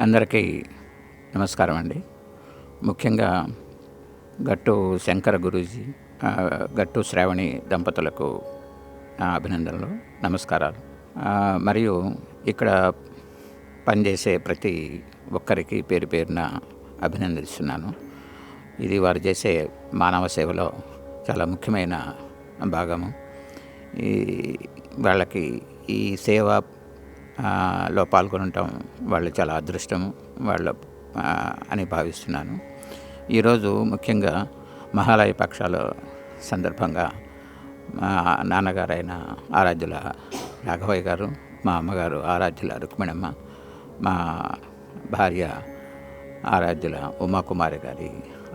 అందరికీ నమస్కారం అండి. ముఖ్యంగా గట్టు శంకర గురూజీ, గట్టు శ్రావణి దంపతులకు నా అభినందనలు, నమస్కారాలు. మరియు ఇక్కడ పనిచేసే ప్రతి ఒక్కరికి పేరు పేరున అభినందిస్తున్నాను. ఇది వారు చేసే మానవ సేవలో చాలా ముఖ్యమైన భాగము. వాళ్ళకి ఈ సేవ లో పాల్గొనటం వాళ్ళు చాలా అదృష్టము వాళ్ళ అని భావిస్తున్నాను. ఈరోజు ముఖ్యంగా మహాలయ పక్షాల సందర్భంగా మా నాన్నగారైన ఆరాధ్యుల రాఘవయ్య గారు, మా అమ్మగారు ఆరాధ్యుల రుక్మిణమ్మ, మా భార్య ఆరాధ్యుల ఉమాకుమారి గారి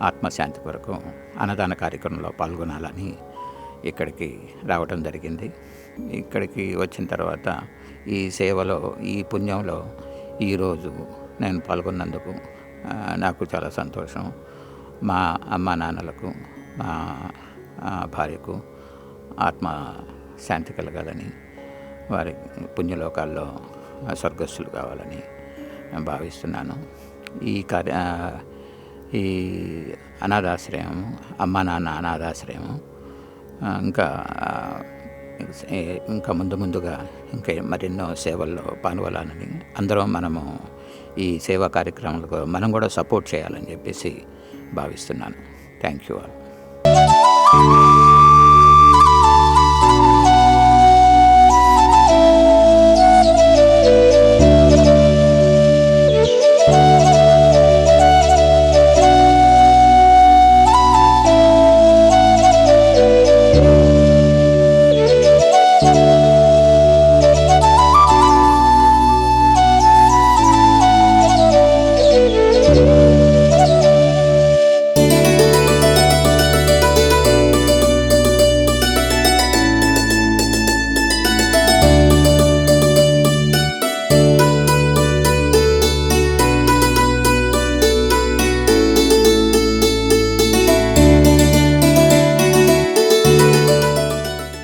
ఆత్మశాంతి కొరకు అన్నదాన కార్యక్రమంలో పాల్గొనాలని ఇక్కడికి రావటం జరిగింది. ఇక్కడికి వచ్చిన తర్వాత ఈ సేవలో, ఈ పుణ్యంలో ఈరోజు నేను పాల్గొన్నందుకు నాకు చాలా సంతోషం. మా అమ్మ నాన్నలకు, మా భార్యకు ఆత్మ శాంతి కలగాలని, వారి పుణ్యలోకాల్లో స్వర్గస్థులు కావాలని భావిస్తున్నాను. ఈ అనాథాశ్రయం, అమ్మ నాన్న అనాథాశ్రయం ఇంకా ముందుగా ఇంకా మరెన్నో సేవల్లో పాల్గొనాలని, అందరం మనము ఈ సేవా కార్యక్రమాలకు మనం కూడా సపోర్ట్ చేయాలని చెప్పేసి భావిస్తున్నాను. Thank you all.